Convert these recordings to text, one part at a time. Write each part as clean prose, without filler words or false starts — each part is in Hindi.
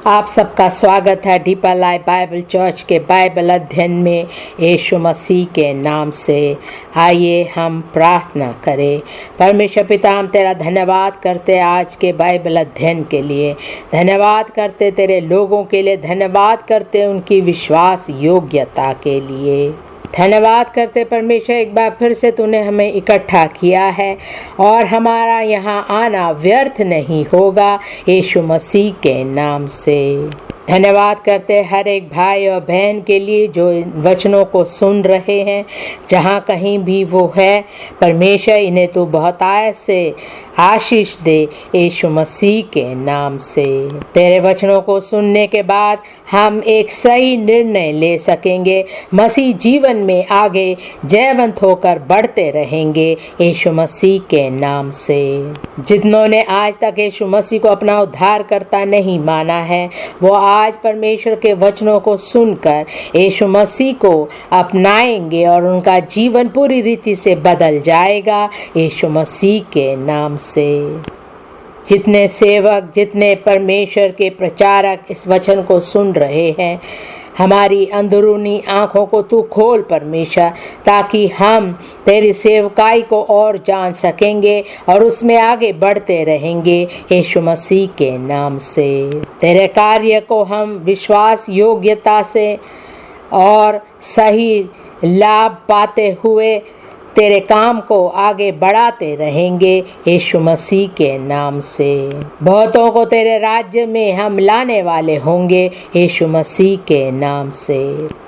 आप सबका स्वागत है डीपर लाइफ बाइबल चर्च के बाइबल अध्ययन में यीशु मसीह के नाम से। आइए हम प्रार्थना करें। परमेश्वर पिता, हम तेरा धन्यवाद करते आज के बाइबल अध्ययन के लिए, धन्यवाद करते तेरे लोगों के लिए, धन्यवाद करते उनकी विश्वास योग्यता के लिए, धन्यवाद करते परमेश्वर एक बार फिर से तूने हमें इकट्ठा किया है और हमारा यहाँ आना व्यर्थ नहीं होगा यीशु मसीह के नाम से। धन्यवाद करते हर एक भाई और बहन के लिए जो इन वचनों को सुन रहे हैं, जहाँ कहीं भी वो है। परमेश्वर इन्हें तू बहुतायत से आशीष दे यीशु मसीह के नाम से। तेरे वचनों को सुनने के बाद हम एक सही निर्णय ले सकेंगे, मसीह जीवन में आगे जयवंत होकर बढ़ते रहेंगे यीशु मसीह के नाम से। जितनों ने आज तक यीशु मसीह को अपना उद्धारकर्ता नहीं माना है, वो आज परमेश्वर के वचनों को सुनकर यीशु मसीह को अपनाएंगे और उनका जीवन पूरी रीति से बदल जाएगा यीशु मसीह के नाम से। जितने सेवक, जितने परमेश्वर के प्रचारक इस वचन को सुन रहे हैं, हमारी अंदरूनी आँखों को तू खोल परमेश्वर, ताकि हम तेरी सेवकाई को और जान सकेंगे और उसमें आगे बढ़ते रहेंगे यीशु मसीह के नाम से। तेरे कार्य को हम विश्वास योग्यता से और सही लाभ पाते हुए तेरे काम को आगे बढ़ाते रहेंगे यीशु मसीह के नाम से। बहुतों को तेरे राज्य में हम लाने वाले होंगे यीशु मसीह के नाम से।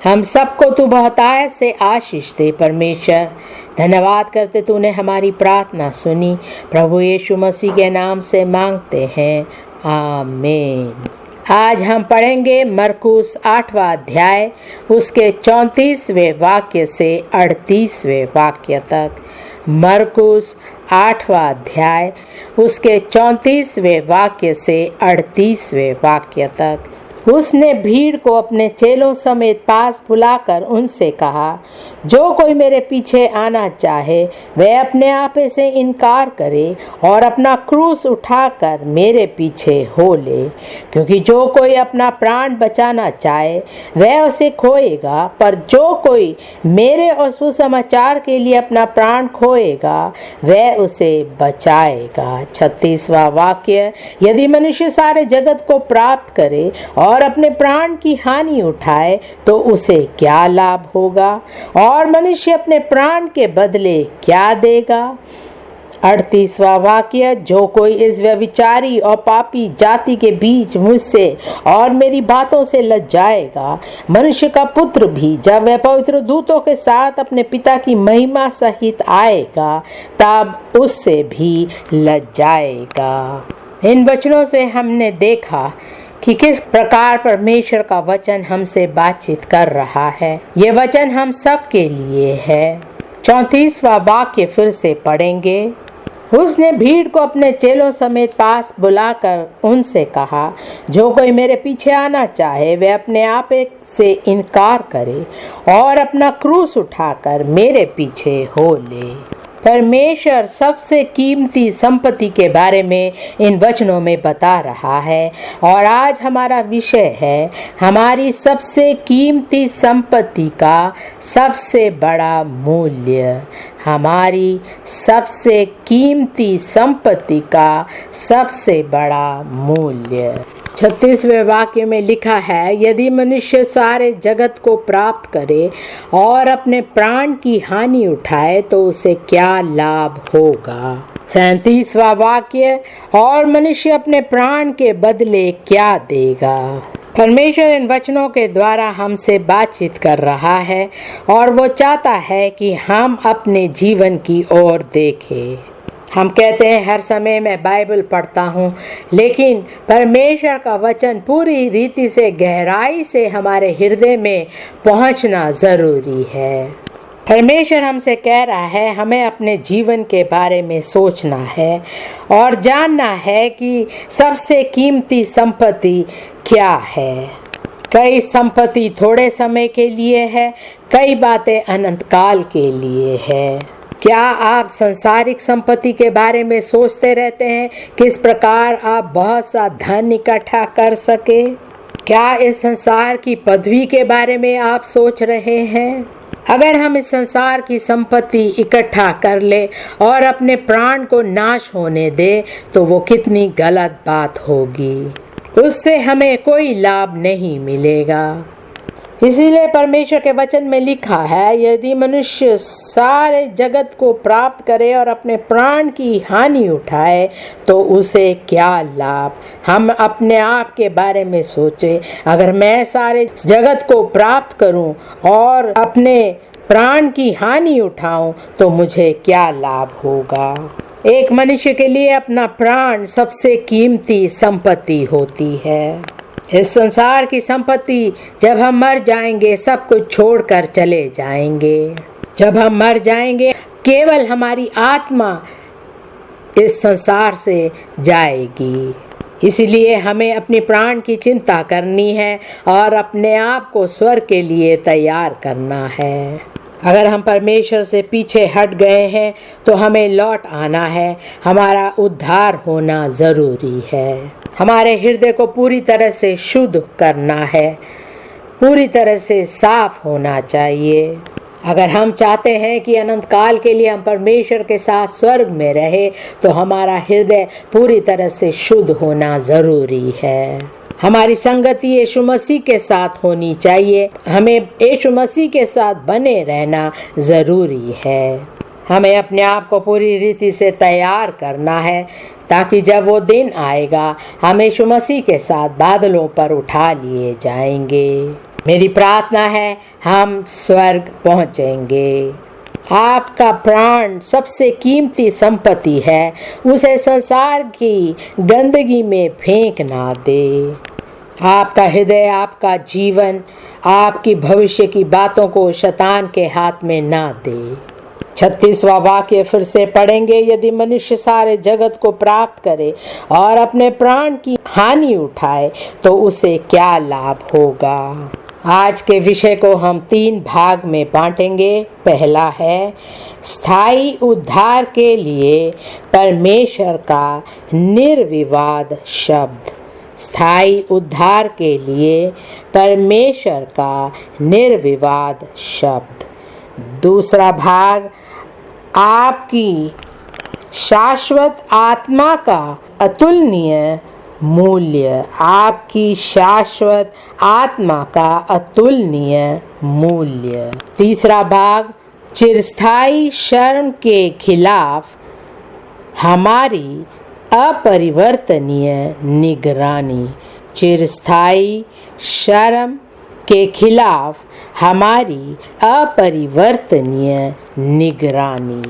हम सबको तू बहुतायत से आशीष दे परमेश्वर। धन्यवाद करते तूने हमारी प्रार्थना सुनी, प्रभु यीशु मसीह के नाम से मांगते हैं, आमीन। आज हम पढ़ेंगे मरकुस 8वां अध्याय, उसके 34वें वाक्य से 38वें वाक्य तक। मरकुस 8वां अध्याय, उसके 34वें वाक्य से 38वें वाक्य तक। उसने भीड़ को अपने चेलों समेत पास बुलाकर उनसे कहा, जो कोई मेरे पीछे आना चाहे वह अपने आप से इनकार करे और अपना क्रूस उठाकर मेरे पीछे हो ले। क्योंकि जो कोई अपना प्राण बचाना चाहे वह उसे खोएगा, पर जो कोई मेरे और सुसमाचार के लिए अपना प्राण खोएगा वह उसे बचाएगा। 36वां वाक्य, यदि मनुष्य सारे जगत को प्राप्त करे और अपने प्राण की हानि उठाए तो उसे क्या लाभ होगा, और मनुष्य अपने प्राण के बदले क्या देगा। 38वां वाक्य, जो कोई इस व्यभिचारी और पापी जाति के बीच मुझसे और मेरी बातों से लज जाएगा, मनुष्य का पुत्र भी जब वह पवित्र दूतों के साथ अपने पिता की महिमा सहित आएगा तब उससे भी लज जाएगा। इन वचनों से हमने देखा कि किस प्रकार परमेश्वर का वचन हमसे बातचीत कर रहा है। ये वचन हम सब के लिए है। 34वां वाक्य फिर से पढ़ेंगे। उसने भीड़ को अपने चेलों समेत पास बुलाकर उनसे कहा, जो कोई मेरे पीछे आना चाहे वह अपने आप से इनकार करे और अपना क्रूस उठाकर मेरे पीछे हो ले। परमेश्वर सबसे कीमती संपत्ति के बारे में इन वचनों में बता रहा है और आज हमारा विषय है हमारी सबसे कीमती संपत्ति का सबसे बड़ा मूल्य। हमारी सबसे कीमती संपत्ति का सबसे बड़ा मूल्य। 36वें वाक्य में लिखा है, यदि मनुष्य सारे जगत को प्राप्त करे और अपने प्राण की हानि उठाए तो उसे क्या लाभ होगा। 37वां वाक्य, और मनुष्य अपने प्राण के बदले क्या देगा। परमेश्वर इन वचनों के द्वारा हमसे बातचीत कर रहा है और वो चाहता है कि हम अपने जीवन की ओर देखें। हम कहते हैं हर समय मैं बाइबल पढ़ता हूँ, लेकिन परमेश्वर का वचन पूरी रीति से गहराई से हमारे हृदय में पहुँचना ज़रूरी है। परमेश्वर हमसे कह रहा है हमें अपने जीवन के बारे में सोचना है और जानना है कि सबसे कीमती संपत्ति क्या है। कई संपत्ति थोड़े समय के लिए है, कई बातें अनंत काल के लिए है। क्या आप सांसारिक संपत्ति के बारे में सोचते रहते हैं, किस प्रकार आप बहुत सा धन इकट्ठा कर सके? क्या इस संसार की पदवी के बारे में आप सोच रहे हैं? अगर हम इस संसार की संपत्ति इकट्ठा कर ले और अपने प्राण को नाश होने दे तो वो कितनी गलत बात होगी। उससे हमें कोई लाभ नहीं मिलेगा। इसीलिए परमेश्वर के वचन में लिखा है, यदि मनुष्य सारे जगत को प्राप्त करे और अपने प्राण की हानि उठाए तो उसे क्या लाभ। हम अपने आप के बारे में सोचें, अगर मैं सारे जगत को प्राप्त करूं और अपने प्राण की हानि उठाऊं तो मुझे क्या लाभ होगा। एक मनुष्य के लिए अपना प्राण सबसे कीमती संपत्ति होती है। इस संसार की संपत्ति जब हम मर जाएंगे सब कुछ छोड़कर चले जाएंगे। जब हम मर जाएंगे केवल हमारी आत्मा इस संसार से जाएगी। इसलिए हमें अपनी प्राण की चिंता करनी है और अपने आप को स्वर्ग के लिए तैयार करना है। अगर हम परमेश्वर से पीछे हट गए हैं तो हमें लौट आना है। हमारा उद्धार होना ज़रूरी है। हमारे हृदय को पूरी तरह से शुद्ध करना है, पूरी तरह से साफ होना चाहिए। अगर हम चाहते हैं कि अनंत काल के लिए हम परमेश्वर के साथ स्वर्ग में रहे तो हमारा हृदय पूरी तरह से शुद्ध होना ज़रूरी है। हमारी संगति यीशु मसीह के साथ होनी चाहिए। हमें यीशु मसीह के साथ बने रहना ज़रूरी है। हमें अपने आप को पूरी रीति से तैयार करना है ताकि जब वो दिन आएगा हम यीशु मसीह के साथ बादलों पर उठा लिए जाएंगे। मेरी प्रार्थना है हम स्वर्ग पहुँचेंगे। आपका प्राण सबसे कीमती संपत्ति है, उसे संसार की गंदगी में फेंक ना दे। आपका हृदय, आपका जीवन, आपकी भविष्य की बातों को शैतान के हाथ में ना दे। 36वां वाक्य फिर से पढ़ेंगे, यदि मनुष्य सारे जगत को प्राप्त करे और अपने प्राण की हानि उठाए तो उसे क्या लाभ होगा। आज के विषय को हम 3 भाग में बांटेंगे। पहला है स्थायी उद्धार के लिए परमेश्वर का निर्विवाद शब्द। स्थायी उद्धार के लिए परमेश्वर का निर्विवाद शब्द। दूसरा भाग आपकी शाश्वत आत्मा का अतुलनीय मूल्य। आपकी शाश्वत आत्मा का अतुलनीय मूल्य। तीसरा भाग चिरस्थायी शर्म के खिलाफ हमारी अपरिवर्तनीय निगरानी। चिरस्थायी शर्म के खिलाफ हमारी अपरिवर्तनीय निगरानी।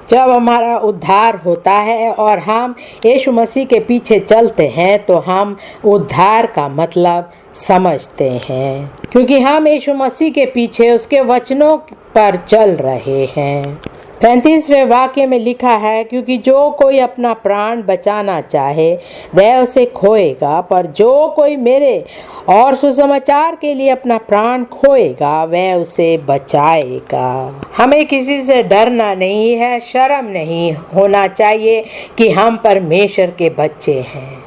जब हमारा उद्धार होता है और हम यीशु मसीह के पीछे चलते हैं तो हम उद्धार का मतलब समझते हैं, क्योंकि हम यीशु मसीह के पीछे उसके वचनों पर चल रहे हैं। 35वें वाक्य में लिखा है, क्योंकि जो कोई अपना प्राण बचाना चाहे वह उसे खोएगा, पर जो कोई मेरे और सुसमाचार के लिए अपना प्राण खोएगा वह उसे बचाएगा। हमें किसी से डरना नहीं है, शर्म नहीं होना चाहिए कि हम परमेश्वर के बच्चे हैं।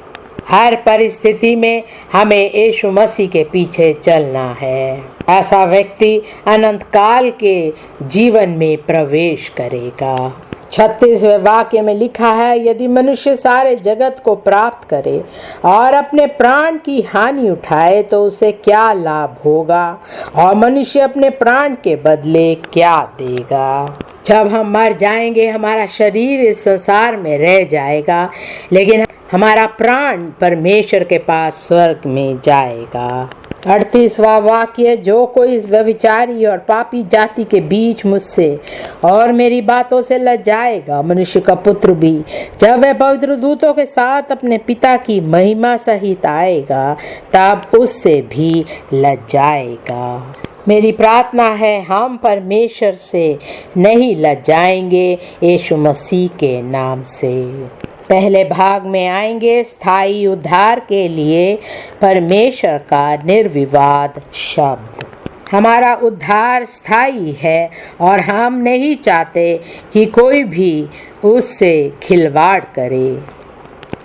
हर परिस्थिति में हमें यीशु मसीह के पीछे चलना है। ऐसा व्यक्ति अनंत काल के जीवन में प्रवेश करेगा। 36वें वाक्य में लिखा है, यदि मनुष्य सारे जगत को प्राप्त करे और अपने प्राण की हानि उठाए तो उसे क्या लाभ होगा, और मनुष्य अपने प्राण के बदले क्या देगा। जब हम मर जाएंगे हमारा शरीर इस संसार में रह जाएगा, लेकिन हमारा प्राण परमेश्वर के पास स्वर्ग में जाएगा। 38वां वाक्य, जो कोई इस व्यभिचारी और पापी जाति के बीच मुझसे और मेरी बातों से लजाएगा, मनुष्य का पुत्र भी जब वह पवित्र दूतों के साथ अपने पिता की महिमा सहित आएगा तब उससे भी लजाएगा। मेरी प्रार्थना है हम परमेश्वर से नहीं लजाएंगे यीशु मसीह के नाम से। पहले भाग में आएंगे स्थायी उद्धार के लिए परमेश्वर का निर्विवाद शब्द। हमारा उद्धार स्थायी है और हम नहीं चाहते कि कोई भी उससे खिलवाड़ करे।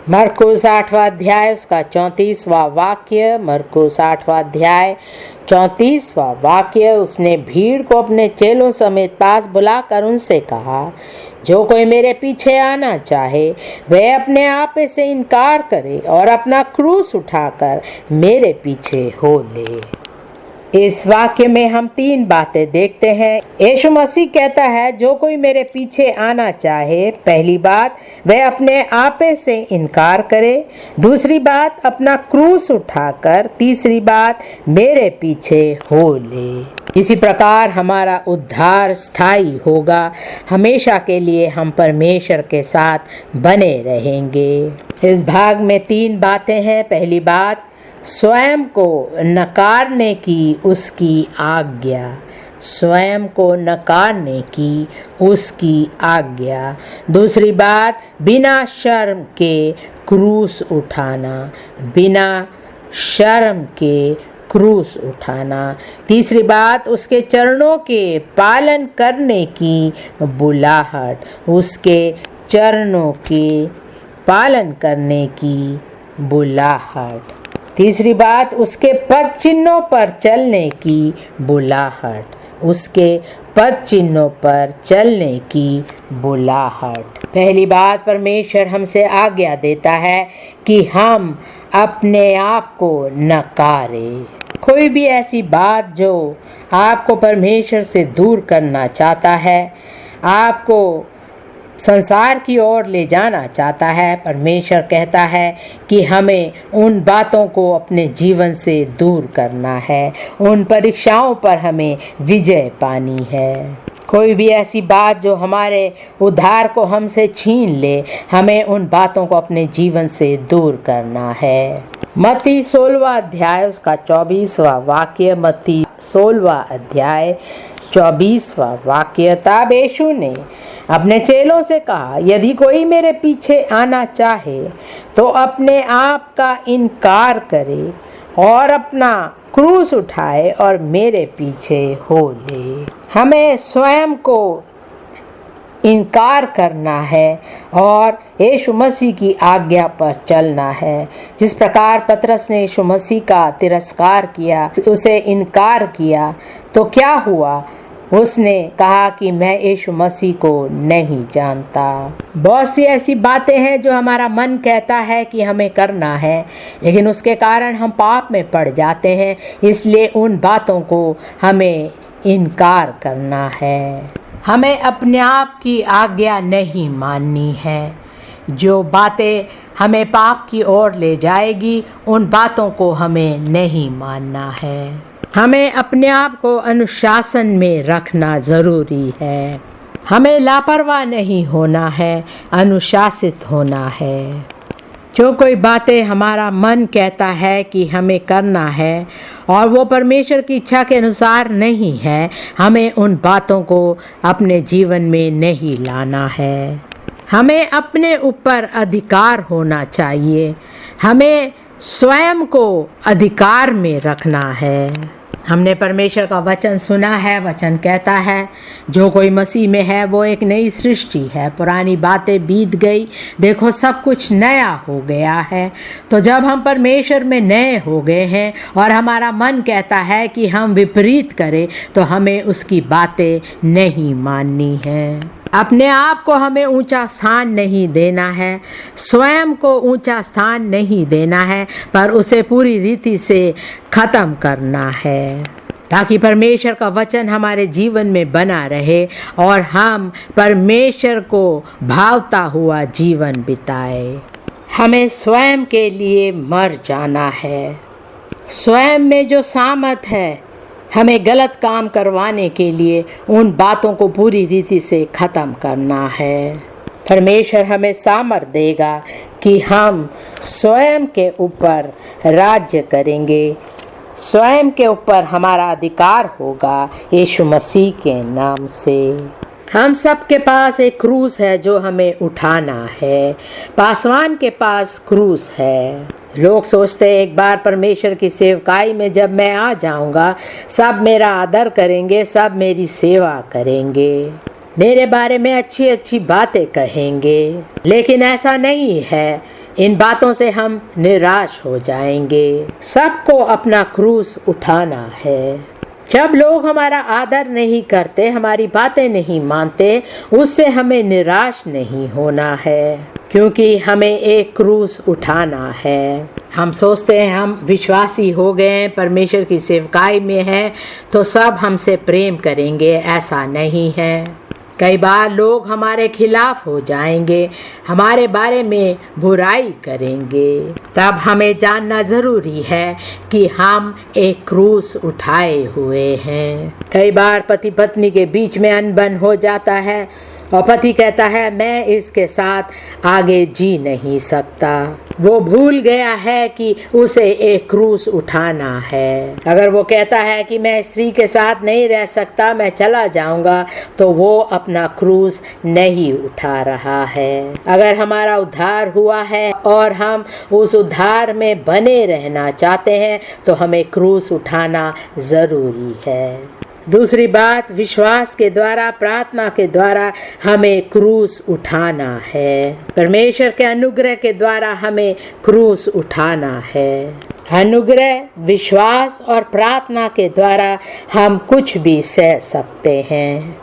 मरकुस 8वां अध्याय उसका 34वां वाक्य। मरकुस 8वां अध्याय 34वां वाक्य। उसने भीड़ को अपने चेलों समेत पास बुलाकर उनसे कहा, जो कोई मेरे पीछे आना चाहे वह अपने आप से इनकार करे और अपना क्रूस उठाकर मेरे पीछे हो ले। इस वाक्य में हम 3 बातें देखते हैं। यीशु मसीह कहता है, जो कोई मेरे पीछे आना चाहे, पहली बात वह अपने आप से इनकार करे, दूसरी बात अपना क्रूस उठाकर, तीसरी बात मेरे पीछे हो ले। इसी प्रकार हमारा उद्धार स्थायी होगा। हमेशा के लिए हम परमेश्वर के साथ बने रहेंगे। इस भाग में 3 बातें हैं। पहली बात, स्वयं को नकारने की उसकी आज्ञा। स्वयं को नकारने की उसकी आज्ञा। दूसरी बात, बिना शर्म के क्रूस उठाना। बिना शर्म के क्रूस उठाना। तीसरी बात, उसके चरणों के पालन करने की बुलाहट। उसके चरणों के पालन करने की बुलाहट। तीसरी बात, उसके पद चिन्हों पर चलने की बुलाहट। उसके पद चिन्हों पर चलने की बुलाहट। पहली बात, परमेश्वर हमसे आज्ञा देता है कि हम अपने आप को नकारें। कोई भी ऐसी बात जो आपको परमेश्वर से दूर करना चाहता है, आपको संसार की ओर ले जाना चाहता है, परमेश्वर कहता है कि हमें उन बातों को अपने जीवन से दूर करना है। उन परीक्षाओं पर हमें विजय पानी है। कोई भी ऐसी बात जो हमारे उद्धार को हमसे छीन ले, हमें उन बातों को अपने जीवन से दूर करना है। मत्ती 16वां अध्याय उसका 24वां वाक्य। मत्ती 16वां अध्याय 24वां वाक्य। तब यीशु ने अपने चेलों से कहा, यदि कोई मेरे पीछे आना चाहे तो अपने आप का इनकार करे और अपना क्रूस उठाए और मेरे पीछे हो ले। हमें स्वयं को इनकार करना है और यीशु मसीह की आज्ञा पर चलना है। जिस प्रकार पतरस ने यीशु मसीह का तिरस्कार किया, उसे इनकार किया, तो क्या हुआ? उसने कहा कि मैं यीशु मसीह को नहीं जानता। बहुत सी ऐसी बातें हैं जो हमारा मन कहता है कि हमें करना है, लेकिन उसके कारण हम पाप में पड़ जाते हैं। इसलिए उन बातों को हमें इनकार करना है। हमें अपने आप की आज्ञा नहीं माननी है। जो बातें हमें पाप की ओर ले जाएगी, उन बातों को हमें नहीं मानना है। हमें अपने आप को अनुशासन में रखना ज़रूरी है। हमें लापरवाह नहीं होना है, अनुशासित होना है। जो कोई बातें हमारा मन कहता है कि हमें करना है और वो परमेश्वर की इच्छा के अनुसार नहीं है, हमें उन बातों को अपने जीवन में नहीं लाना है। हमें अपने ऊपर अधिकार होना चाहिए। हमें स्वयं को अधिकार में रखना है। हमने परमेश्वर का वचन सुना है। वचन कहता है, जो कोई मसीह में है वो एक नई सृष्टि है, पुरानी बातें बीत गई, देखो सब कुछ नया हो गया है। तो जब हम परमेश्वर में नए हो गए हैं और हमारा मन कहता है कि हम विपरीत करें, तो हमें उसकी बातें नहीं माननी है। अपने आप को हमें ऊंचा स्थान नहीं देना है, स्वयं को ऊंचा स्थान नहीं देना है, पर उसे पूरी रीति से ख़त्म करना है, ताकि परमेश्वर का वचन हमारे जीवन में बना रहे और हम परमेश्वर को भावता हुआ जीवन बिताए। हमें स्वयं के लिए मर जाना है। स्वयं में जो सामर्थ है हमें गलत काम करवाने के लिए, उन बातों को पूरी रीति से ख़त्म करना है। परमेश्वर हमें सामर्थ देगा कि हम स्वयं के ऊपर राज्य करेंगे, स्वयं के ऊपर हमारा अधिकार होगा यीशु मसीह के नाम से। हम सब के पास एक क्रूस है जो हमें उठाना है। पासवान के पास क्रूस है। लोग सोचते हैं एक बार परमेश्वर की सेवकाई में जब मैं आ जाऊंगा, सब मेरा आदर करेंगे, सब मेरी सेवा करेंगे, मेरे बारे में अच्छी अच्छी बातें कहेंगे। लेकिन ऐसा नहीं है। इन बातों से हम निराश हो जाएंगे। सबको अपना क्रूस उठाना है। जब लोग हमारा आदर नहीं करते, हमारी बातें नहीं मानते, उससे हमें निराश नहीं होना है, क्योंकि हमें एक क्रूस उठाना है। हम सोचते हैं हम विश्वासी हो गए हैं, परमेश्वर की सेवकाई में हैं, तो सब हमसे प्रेम करेंगे। ऐसा नहीं है। कई बार लोग हमारे खिलाफ हो जाएंगे, हमारे बारे में बुराई करेंगे। तब हमें जानना ज़रूरी है कि हम एक क्रूस उठाए हुए हैं। कई बार पति पत्नी के बीच में अनबन हो जाता है और पति कहता है मैं इसके साथ आगे जी नहीं सकता। वो भूल गया है कि उसे एक क्रूस उठाना है। अगर वो कहता है कि मैं स्त्री के साथ नहीं रह सकता, मैं चला जाऊंगा, तो वो अपना क्रूस नहीं उठा रहा है। अगर हमारा उद्धार हुआ है और हम उस उद्धार में बने रहना चाहते हैं, तो हमें क्रूस उठाना ज़रूरी है। दूसरी बात, विश्वास के द्वारा, प्रार्थना के द्वारा हमें क्रूस उठाना है। परमेश्वर के अनुग्रह के द्वारा हमें क्रूस उठाना है। अनुग्रह, विश्वास और प्रार्थना के द्वारा हम कुछ भी सह सकते हैं।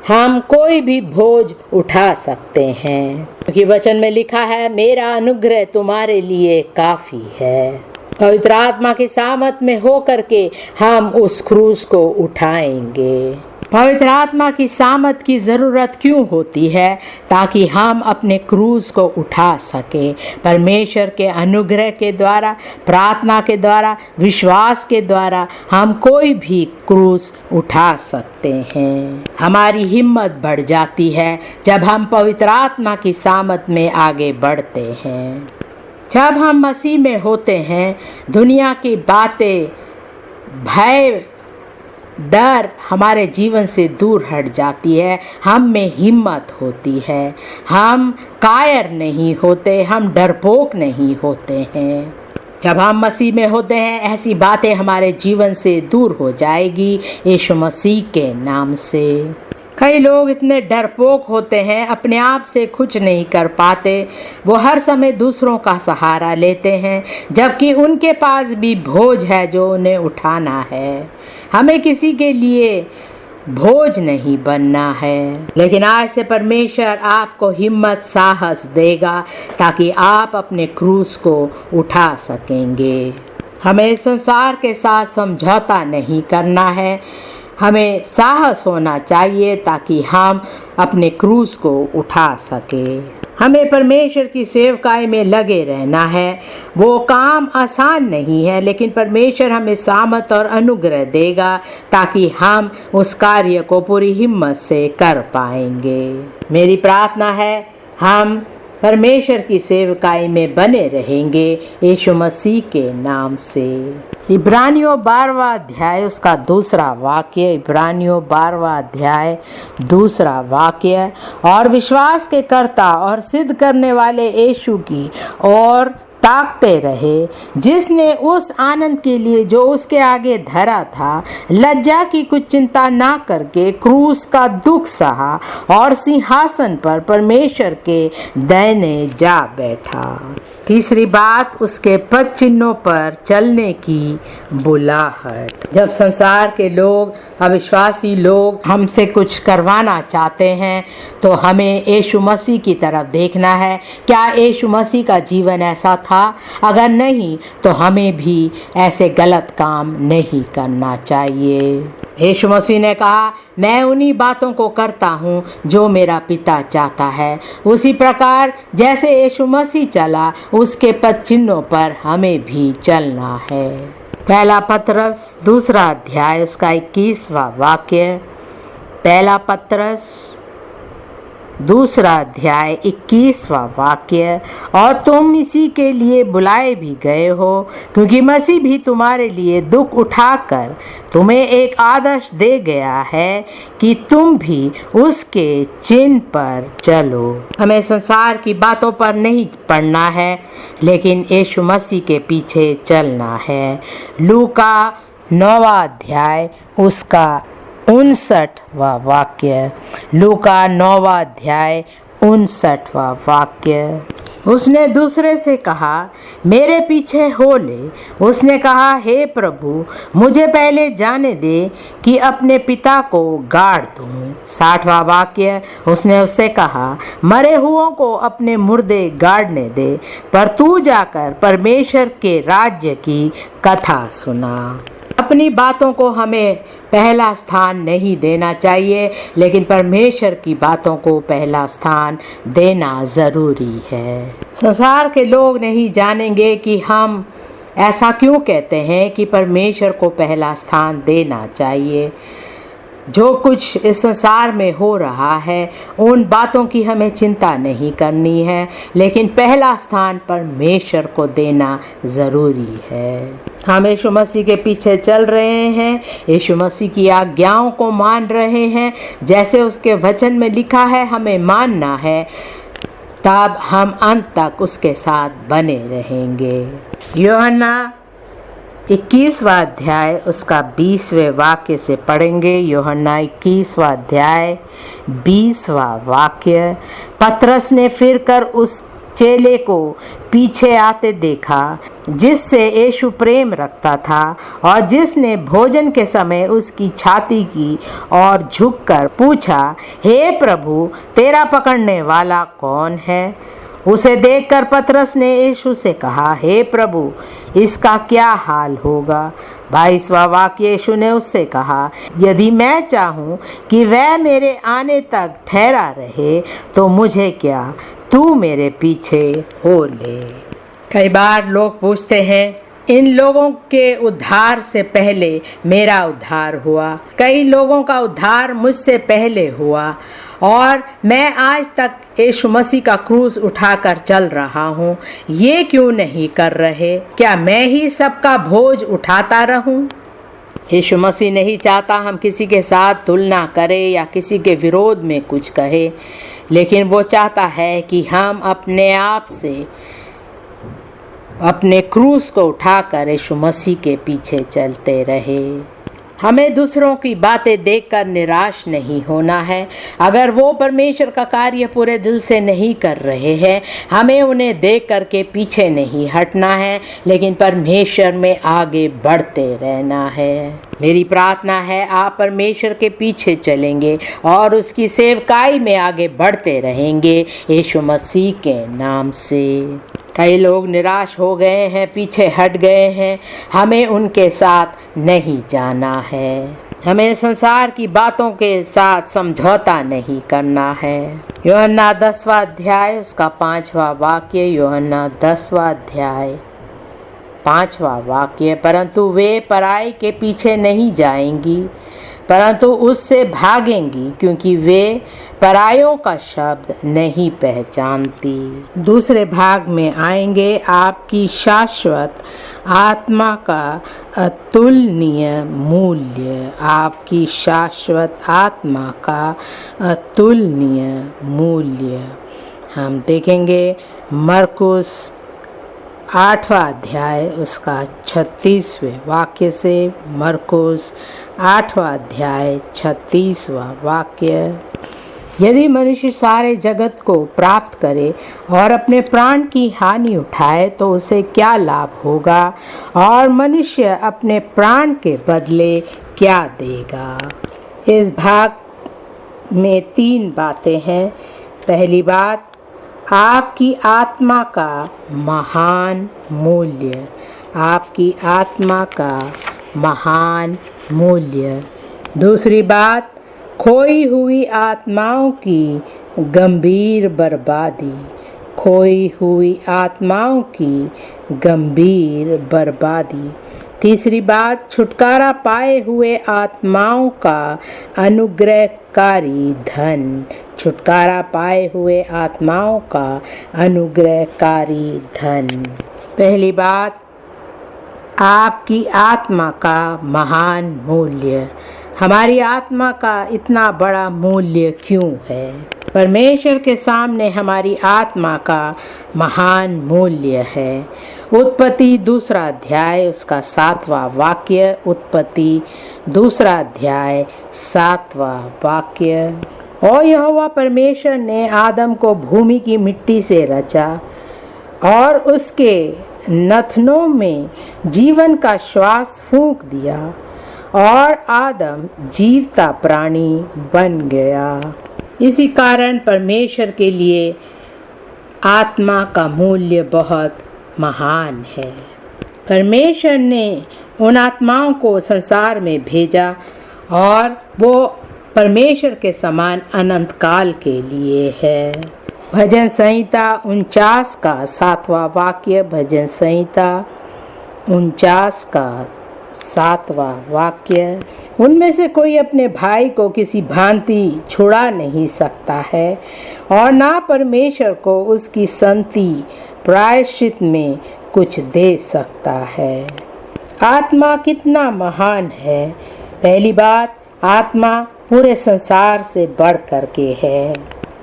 हम कोई भी बोझ उठा सकते हैं, क्योंकि वचन में लिखा है मेरा अनुग्रह तुम्हारे लिए काफी है। पवित्र आत्मा की सामर्थ में होकर के हम उस क्रूस को उठाएंगे। पवित्र आत्मा की सामर्थ की ज़रूरत क्यों होती है? ताकि हम अपने क्रूस को उठा सकें। परमेश्वर के अनुग्रह के द्वारा, प्रार्थना के द्वारा, विश्वास के द्वारा हम कोई भी क्रूस उठा सकते हैं। हमारी हिम्मत बढ़ जाती है जब हम पवित्र आत्मा की सामर्थ में आगे बढ़ते हैं। जब हम मसीह में होते हैं, दुनिया की बातें, भय, डर हमारे जीवन से दूर हट जाती है। हम में हिम्मत होती है। हम कायर नहीं होते, हम डरपोक नहीं होते हैं। जब हम मसीह में होते हैं, ऐसी बातें हमारे जीवन से दूर हो जाएगी यीशु मसीह के नाम से। कई लोग इतने डरपोक होते हैं, अपने आप से कुछ नहीं कर पाते। वो हर समय दूसरों का सहारा लेते हैं, जबकि उनके पास भी बोझ है जो उन्हें उठाना है। हमें किसी के लिए बोझ नहीं बनना है। लेकिन आज से परमेश्वर आपको हिम्मत, साहस देगा ताकि आप अपने क्रूस को उठा सकेंगे। हमें संसार के साथ समझौता नहीं करना है। हमें साहस होना चाहिए ताकि हम अपने क्रूस को उठा सके। हमें परमेश्वर की सेवकाई में लगे रहना है। वो काम आसान नहीं है, लेकिन परमेश्वर हमें सामर्थ और अनुग्रह देगा ताकि हम उस कार्य को पूरी हिम्मत से कर पाएंगे। मेरी प्रार्थना है हम परमेश्वर की सेवकाई में बने रहेंगे यीशु मसीह के नाम से। इब्रानियों 12वां अध्याय उसका दूसरा वाक्य, इब्रानियों 12वां अध्याय दूसरा वाक्य, और विश्वास के कर्ता और सिद्ध करने वाले यीशु की और ताकते रहे, जिसने उस आनंद के लिए जो उसके आगे धरा था, लज्जा की कुछ चिंता ना करके क्रूस का दुख सहा और सिंहासन पर परमेश्वर के दाहिने जा बैठा। तीसरी बात, उसके पद चिन्हों पर चलने की बुलाहट। जब संसार के लोग, अविश्वासी लोग हमसे कुछ करवाना चाहते हैं, तो हमें यीशु मसीह की तरफ देखना है। क्या यीशु मसीह का जीवन ऐसा था? अगर नहीं, तो हमें भी ऐसे गलत काम नहीं करना चाहिए। यीशु मसीह ने कहा, मैं उन्हीं बातों को करता हूँ जो मेरा पिता चाहता है। उसी प्रकार जैसे यीशु मसीह चला, उसके पद चिन्हों पर हमें भी चलना है। पहला पतरस दूसरा अध्याय उसका 21वां वाक्य। पहला पतरस दूसरा अध्याय 21वां वाक्य। और तुम इसी के लिए बुलाए भी गए हो, क्योंकि मसीह भी तुम्हारे लिए दुख उठाकर तुम्हें एक आदर्श दे गया है कि तुम भी उसके चिन्ह पर चलो। हमें संसार की बातों पर नहीं पड़ना है, लेकिन यीशु मसीह के पीछे चलना है। लूका 9वां अध्याय उसका 59वां वाक्य। लूका 9वां अध्याय 59वां वाक्य। उसने दूसरे से कहा, मेरे पीछे हो ले। उसने कहा, हे प्रभु, मुझे पहले जाने दे कि अपने पिता को गाड़ दूं। 60वां वाक्य। उसने उससे कहा, मरे हुओं को अपने मुर्दे गाड़ने दे, पर तू जाकर परमेश्वर के राज्य की कथा सुना। अपनी बातों को हमें पहला स्थान नहीं देना चाहिए, लेकिन परमेश्वर की बातों को पहला स्थान देना ज़रूरी है। संसार के लोग नहीं जानेंगे कि हम ऐसा क्यों कहते हैं कि परमेश्वर को पहला स्थान देना चाहिए। जो कुछ इस संसार में हो रहा है, उन बातों की हमें चिंता नहीं करनी है, लेकिन पहला स्थान परमेश्वर को देना ज़रूरी है। हम यीशु मसीह के पीछे चल रहे हैं, यीशु मसीह की आज्ञाओं को मान रहे हैं, जैसे उसके वचन में लिखा है हमें मानना है, तब हम अंत तक उसके साथ बने रहेंगे। यूहन्ना 21वां अध्याय उसका 20वें वाक्य से पढ़ेंगे। यूहन्ना 21वां अध्याय 20वां वाक्य। पतरस ने फिर कर उस चेले को पीछे आते देखा जिससे यीशु प्रेम रखता था, और जिसने भोजन के समय उसकी छाती की और झुककर पूछा, हे प्रभु, तेरा पकड़ने वाला कौन है? उसे देखकर पतरस ने यीशु से कहा, हे प्रभु, इसका क्या हाल होगा? 22वां वाक्य। यीशु ने उससे कहा, यदि मैं चाहूँ कि वह मेरे आने तक ठहरा रहे तो मुझे क्या, तू मेरे पीछे हो ले। कई बार लोग पूछते हैं, इन लोगों के उद्धार से पहले मेरा उद्धार हुआ, कई लोगों का उद्धार मुझसे पहले हुआ, और मैं आज तक यीशु मसीह का क्रूस उठाकर चल रहा हूँ, ये क्यों नहीं कर रहे? क्या मैं ही सबका बोझ उठाता रहूँ? यीशु मसीह नहीं चाहता हम किसी के साथ तुलना करें या किसी के विरोध में कुछ कहें, लेकिन वो चाहता है कि हम अपने आप से अपने क्रूस को उठाकर यीशु मसीह के पीछे चलते रहे। हमें दूसरों की बातें देखकर निराश नहीं होना है। अगर वो परमेश्वर का कार्य पूरे दिल से नहीं कर रहे हैं, हमें उन्हें देख करके पीछे नहीं हटना है, लेकिन परमेश्वर में आगे बढ़ते रहना है। मेरी प्रार्थना है आप परमेश्वर के पीछे चलेंगे और उसकी सेवकाई में आगे बढ़ते रहेंगे यीशु मसीह के नाम से। कई लोग निराश हो गए हैं, पीछे हट गए हैं, हमें उनके साथ नहीं जाना है। हमें संसार की बातों के साथ समझौता नहीं करना है। यूहन्ना 10वां अध्याय उसका 5वां वाक्य। यूहन्ना 10वां अध्याय 5वां वाक्य। परंतु वे पराई के पीछे नहीं जाएंगी, परंतु उससे भागेंगी, क्योंकि वे परायों का शब्द नहीं पहचानती। दूसरे भाग में आएंगे, आपकी शाश्वत आत्मा का अतुलनीय मूल्य। आपकी शाश्वत आत्मा का अतुलनीय मूल्य। हम देखेंगे मरकुस 8वां अध्याय उसका 36वें वाक्य से। मरकुस 8वां अध्याय 36वां वाक्य। यदि मनुष्य सारे जगत को प्राप्त करे और अपने प्राण की हानि उठाए तो उसे क्या लाभ होगा, और मनुष्य अपने प्राण के बदले क्या देगा? इस भाग में 3 बातें हैं। पहली बात, आपकी आत्मा का महान मूल्य। आपकी आत्मा का महान मूल्य। दूसरी बात, खोई हुई आत्माओं की गंभीर बर्बादी। खोई हुई आत्माओं की गंभीर बर्बादी। तीसरी बात, छुटकारा पाए हुए आत्माओं का अनुग्रहकारी धन। छुटकारा पाए हुए आत्माओं का अनुग्रहकारी धन। पहली बात, आपकी आत्मा का महान मूल्य। हमारी आत्मा का इतना बड़ा मूल्य क्यों है? परमेश्वर के सामने हमारी आत्मा का महान मूल्य है। उत्पत्ति 2 अध्याय उसका 7वां वाक्य। उत्पत्ति 2 अध्याय 7वां वाक्य। और यहोवा परमेश्वर ने आदम को भूमि की मिट्टी से रचा और उसके नथनों में जीवन का श्वास फूंक दिया और आदम जीवता प्राणी बन गया। इसी कारण परमेश्वर के लिए आत्मा का मूल्य बहुत महान है। परमेश्वर ने उन आत्माओं को संसार में भेजा और वो परमेश्वर के समान अनंत काल के लिए है। भजन संहिता 49 का 7वां वाक्य। भजन संहिता 49 का 7वां वाक्य। उनमें से कोई अपने भाई को किसी भांति छुड़ा नहीं सकता है और ना परमेश्वर को उसकी संति प्रायश्चित में कुछ दे सकता है। आत्मा कितना महान है। पहली बात, आत्मा पूरे संसार से बढ़ कर के है।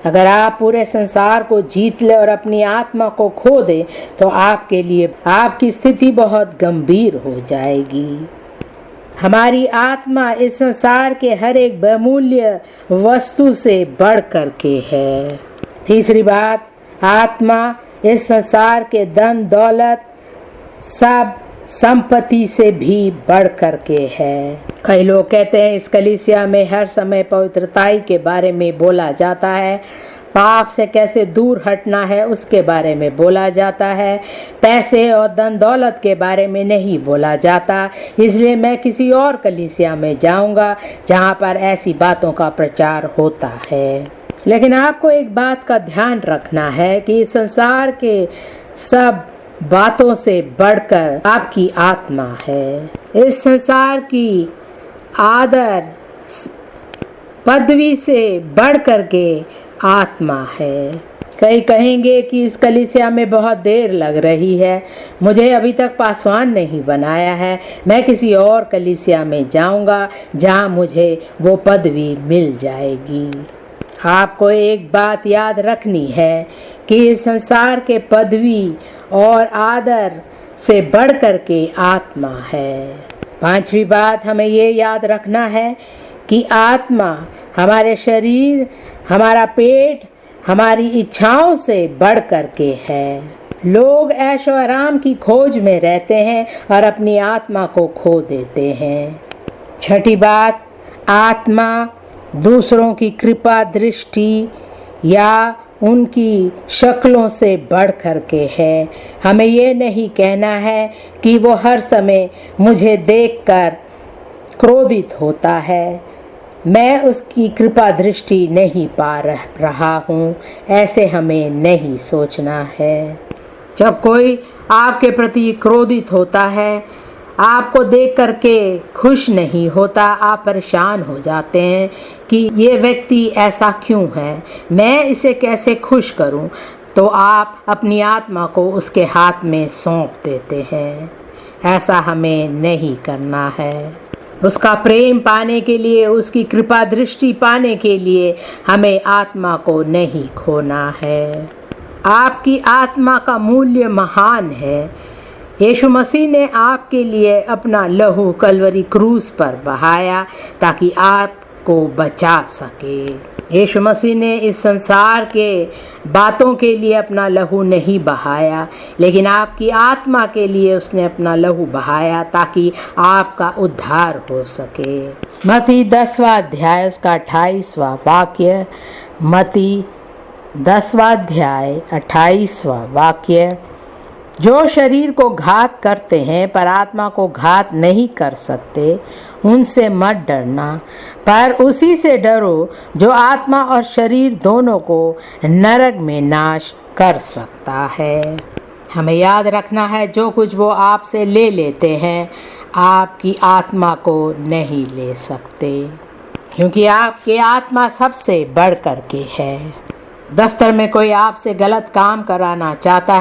अगर आप पूरे संसार को जीत ले और अपनी आत्मा को खो दे तो आपके लिए आपकी स्थिति बहुत गंभीर हो जाएगी। हमारी आत्मा इस संसार के हर एक बहुमूल्य वस्तु से बढ़ कर के है। तीसरी बात, आत्मा इस संसार के धन दौलत सब संपत्ति से भी बढ़ कर के है। कई लोग कहते हैं इस कलीसिया में हर समय पवित्रताई के बारे में बोला जाता है, पाप से कैसे दूर हटना है उसके बारे में बोला जाता है, पैसे और धन दौलत के बारे में नहीं बोला जाता। इसलिए मैं किसी और कलीसिया में जाऊंगा जहां पर ऐसी बातों का प्रचार होता है। लेकिन आपको एक बात का ध्यान रखना है कि संसार के सब बातों से बढ़कर आपकी आत्मा है। इस संसार की आदर पदवी से बढ़ कर के आत्मा है। कई कहेंगे कि इस कलीसिया में बहुत देर लग रही है, मुझे अभी तक पासवान नहीं बनाया है, मैं किसी और कलीसिया में जाऊंगा जहां मुझे वो पदवी मिल जाएगी। आपको एक बात याद रखनी है कि इस संसार के पदवी और आदर से बढ़ कर के आत्मा है। पांचवी बात, हमें ये याद रखना है कि आत्मा हमारे शरीर, हमारा पेट, हमारी इच्छाओं से बढ़ कर के है। लोग ऐशो आराम की खोज में रहते हैं और अपनी आत्मा को खो देते हैं। छठी बात, आत्मा दूसरों की कृपा दृष्टि या उनकी शक्लों से बढ़ कर के है। हमें ये नहीं कहना है कि वो हर समय मुझे देखकर क्रोधित होता है, मैं उसकी कृपा दृष्टि नहीं पा रहा हूँ, ऐसे हमें नहीं सोचना है। जब कोई आपके प्रति क्रोधित होता है, आपको देख करके खुश नहीं होता, आप परेशान हो जाते हैं कि ये व्यक्ति ऐसा क्यों है, मैं इसे कैसे खुश करूं, तो आप अपनी आत्मा को उसके हाथ में सौंप देते हैं। ऐसा हमें नहीं करना है। उसका प्रेम पाने के लिए, उसकी कृपा दृष्टि पाने के लिए हमें आत्मा को नहीं खोना है। आपकी आत्मा का मूल्य महान है। यीशु मसीह ने आपके लिए अपना लहू कलवरी क्रूस पर बहाया ताकि आपको बचा सके। यीशु मसीह ने इस संसार के बातों के लिए अपना लहू नहीं बहाया, लेकिन आपकी आत्मा के लिए उसने अपना लहू बहाया ताकि आपका उद्धार हो सके। मत्ती 10वां अध्याय उसका 28वां वाक्य। मत्ती 10वां अध्याय 28वां वाक्य। जो शरीर को घात करते हैं पर आत्मा को घात नहीं कर सकते, उनसे मत डरना, पर उसी से डरो जो आत्मा और शरीर दोनों को नरक में नाश कर सकता है। हमें याद रखना है जो कुछ वो आपसे ले लेते हैं, आपकी आत्मा को नहीं ले सकते, क्योंकि आपकी आत्मा सबसे बढ़ कर के है। दफ्तर में कोई आपसे गलत काम कराना चाहता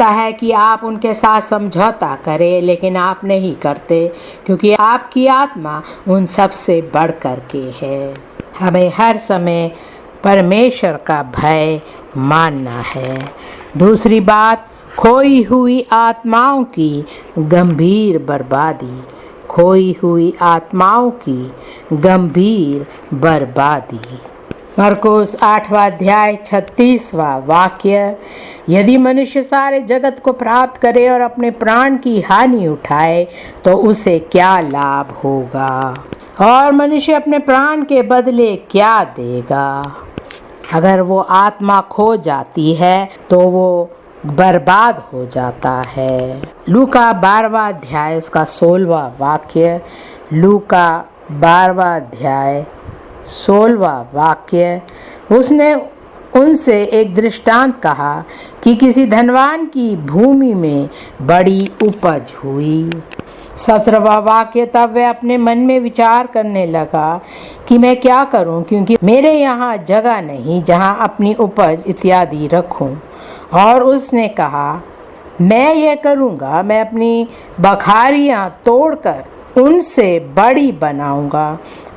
है कि आप उनके साथ समझौता करें, लेकिन आप नहीं करते, क्योंकि आपकी आत्मा उन सब से बढ़ कर के है। हमें हर समय परमेश्वर का भय मानना है। दूसरी बात, खोई हुई आत्माओं की गंभीर बर्बादी। खोई हुई आत्माओं की गंभीर बर्बादी। मरकुस 8वां अध्याय 36वां वाक्य, यदि मनुष्य सारे जगत को प्राप्त करे और अपने प्राण की हानि उठाए तो उसे क्या लाभ होगा, और मनुष्य अपने प्राण के बदले क्या देगा। अगर वो आत्मा खो जाती है तो वो बर्बाद हो जाता है। लूका 12वां अध्याय उसका 16वां वाक्य। लूका 12वां अध्याय 16वां वाक्य। उसने उनसे एक दृष्टांत कहा कि किसी धनवान की भूमि में बड़ी उपज हुई। 17वां वाक्य, तब वह अपने मन में विचार करने लगा कि मैं क्या करूं, क्योंकि मेरे यहाँ जगह नहीं जहाँ अपनी उपज इत्यादि रखूं। और उसने कहा, मैं यह करूँगा, मैं अपनी बखारियाँ तोड़कर उनसे बड़ी बनाऊंगा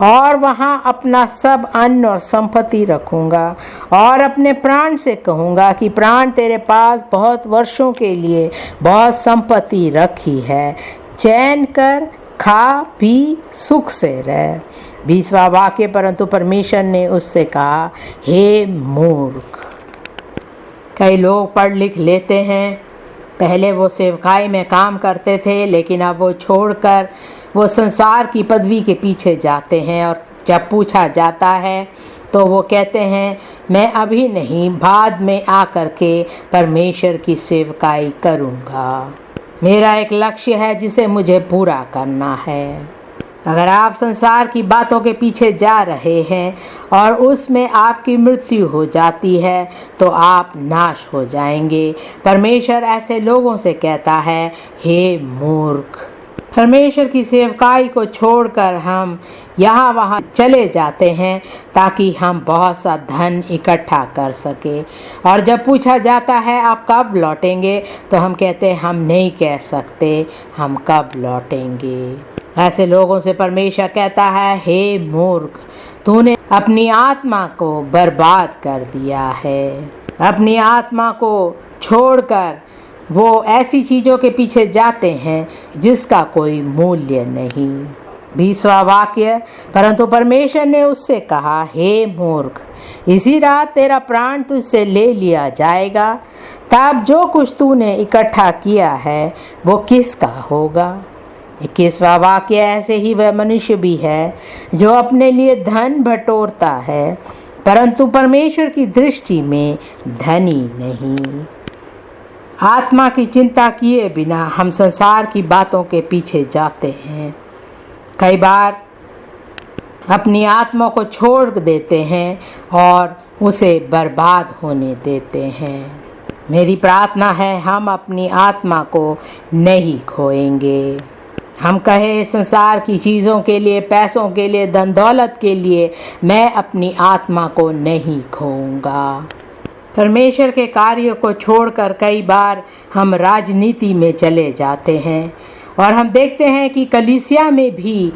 और वहाँ अपना सब अन्न और संपत्ति रखूंगा, और अपने प्राण से कहूँगा कि प्राण, तेरे पास बहुत वर्षों के लिए बहुत संपत्ति रखी है, चैन कर, खा पी, सुख से रह। 20वां वाक्य, परंतु परमेश्वर ने उससे कहा, हे मूर्ख। कई लोग पढ़ लिख लेते हैं, पहले वो सेवकाई में काम करते थे, लेकिन अब वो छोड़कर वो संसार की पदवी के पीछे जाते हैं, और जब पूछा जाता है तो वो कहते हैं, मैं अभी नहीं, बाद में आकर के परमेश्वर की सेवकाई करूँगा। मेरा एक लक्ष्य है जिसे मुझे पूरा करना है। अगर आप संसार की बातों के पीछे जा रहे हैं और उसमें आपकी मृत्यु हो जाती है तो आप नाश हो जाएंगे। परमेश्वर ऐसे लोगों से कहता है, हे मूर्ख। परमेश्वर की सेवकाई को छोड़कर हम यहाँ वहाँ चले जाते हैं ताकि हम बहुत सा धन इकट्ठा कर सके, और जब पूछा जाता है आप कब लौटेंगे तो हम कहते हैं, हम नहीं कह सकते हम कब लौटेंगे। ऐसे लोगों से परमेश्वर कहता है, हे मूर्ख, तूने अपनी आत्मा को बर्बाद कर दिया है। अपनी आत्मा को छोड़कर वो ऐसी चीज़ों के पीछे जाते हैं जिसका कोई मूल्य नहीं। 20वां वाक्य, परंतु परमेश्वर ने उससे कहा, हे मूर्ख, इसी रात तेरा प्राण तुझसे ले लिया जाएगा, तब जो कुछ तूने इकट्ठा किया है वो किसका होगा। 21वां वाक्य, ऐसे ही वह मनुष्य भी है जो अपने लिए धन बटोरता है, परंतु परमेश्वर की दृष्टि में धनी नहीं। आत्मा की चिंता किए बिना हम संसार की बातों के पीछे जाते हैं। कई बार अपनी आत्मा को छोड़ देते हैं और उसे बर्बाद होने देते हैं। मेरी प्रार्थना है, हम अपनी आत्मा को नहीं खोएंगे। हम कहें संसार की चीज़ों के लिए, पैसों के लिए, धन दौलत के लिए मैं अपनी आत्मा को नहीं खोऊंगा। परमेश्वर के कार्य को छोड़कर कई बार हम राजनीति में चले जाते हैं, और हम देखते हैं कि कलीसिया में भी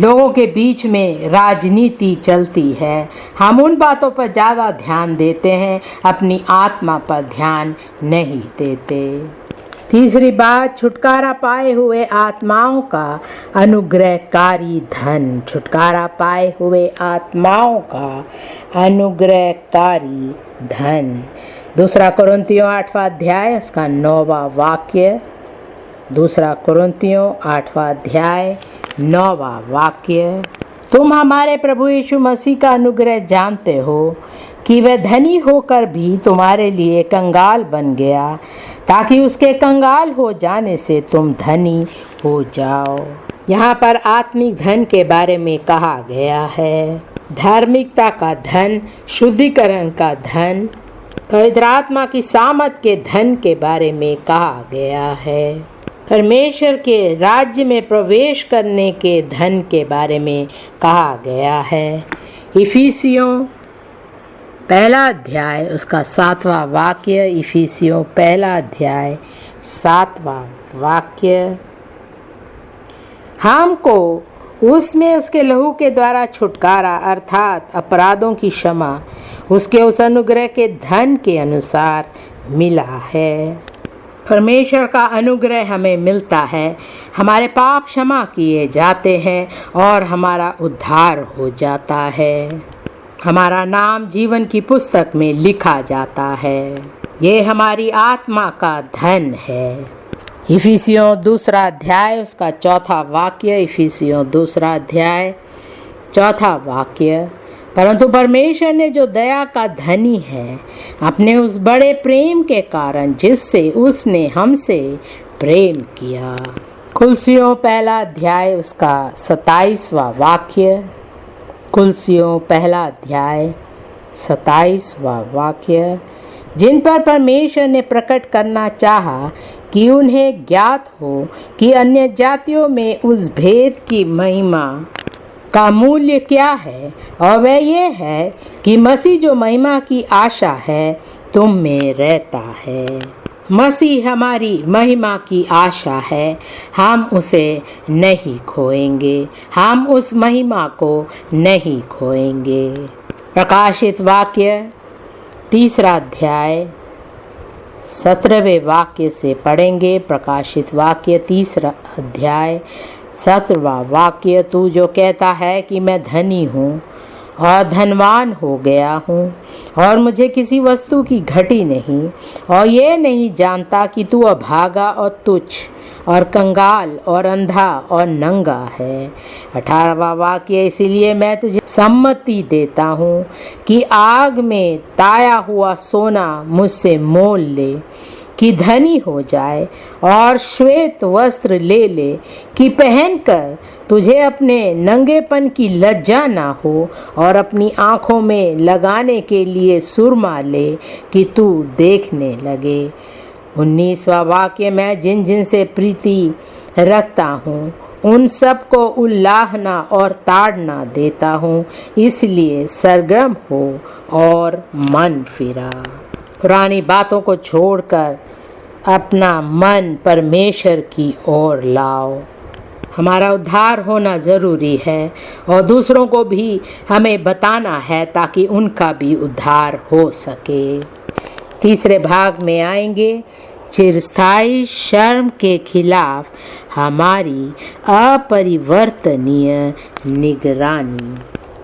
लोगों के बीच में राजनीति चलती है। हम उन बातों पर ज़्यादा ध्यान देते हैं, अपनी आत्मा पर ध्यान नहीं देते। तीसरी बात, छुटकारा पाए हुए आत्माओं का अनुग्रहकारी धन। छुटकारा पाए हुए आत्माओं का अनुग्रहकारी धन। 2 कुरिन्थियों 8वां अध्याय उसका 9वां वाक्य। 2 कुरिन्थियों 8वां अध्याय 9वां वाक्य। तुम हमारे प्रभु यीशु मसीह का अनुग्रह जानते हो कि वह धनी होकर भी तुम्हारे लिए कंगाल बन गया, ताकि उसके कंगाल हो जाने से तुम धनी हो जाओ। यहाँ पर आत्मिक धन के बारे में कहा गया है। धार्मिकता का धन, शुद्धिकरण का धन, पवित्र आत्मा की सामर्थ के धन के बारे में कहा गया है। परमेश्वर के राज्य में प्रवेश करने के धन के बारे में कहा गया है। इफिसियों पहला अध्याय उसका 7वां वाक्य, इफिसियों पहला अध्याय 7वां वाक्य। हमको उसमें उसके लहू के द्वारा छुटकारा अर्थात अपराधों की क्षमा उसके उस अनुग्रह के धन के अनुसार मिला है। परमेश्वर का अनुग्रह हमें मिलता है, हमारे पाप क्षमा किए जाते हैं और हमारा उद्धार हो जाता है। हमारा नाम जीवन की पुस्तक में लिखा जाता है। ये हमारी आत्मा का धन है। इफिसियों दूसरा अध्याय उसका 4था वाक्य, इफिसियों दूसरा अध्याय 4था वाक्य। परंतु परमेश्वर ने जो दया का धनी है अपने उस बड़े प्रेम के कारण जिससे उसने हमसे प्रेम किया। कुलसियों पहला अध्याय उसका 27वां वाक्य, कुलसियों पहला अध्याय 27वां वाक्य। जिन पर परमेश्वर ने प्रकट करना चाहा कि उन्हें ज्ञात हो कि अन्य जातियों में उस भेद की महिमा का मूल्य क्या है, और वह ये है कि मसीह जो महिमा की आशा है तुम में रहता है। मसीह हमारी महिमा की आशा है, हम उसे नहीं खोएंगे, हम उस महिमा को नहीं खोएंगे। प्रकाशित वाक्य तीसरा अध्याय 17वें वाक्य से पढ़ेंगे। प्रकाशित वाक्य तीसरा अध्याय 17वां वाक्य। तू जो कहता है कि मैं धनी हूँ और धनवान हो गया हूँ और मुझे किसी वस्तु की घटी नहीं, और ये नहीं जानता कि तू अभागा और तुच्छ और कंगाल और अंधा और नंगा है। 18वां वाक्य। इसीलिए मैं तुझे सम्मति देता हूँ कि आग में ताया हुआ सोना मुझसे मोल ले कि धनी हो जाए, और श्वेत वस्त्र ले ले कि पहनकर तुझे अपने नंगेपन की लज्जा ना हो, और अपनी आँखों में लगाने के लिए सुरमा ले कि तू देखने लगे। 19वां वाक्य। मैं जिन जिन से प्रीति रखता हूँ उन सब को उल्लाहना और ताड़ना देता हूँ, इसलिए सरगर्म हो और मन फिरा। पुरानी बातों को छोड़कर अपना मन परमेश्वर की ओर लाओ। हमारा उद्धार होना ज़रूरी है और दूसरों को भी हमें बताना है ताकि उनका भी उद्धार हो सके। तीसरे भाग में आएंगे, चिरस्थायी शर्म के खिलाफ हमारी अपरिवर्तनीय निगरानी।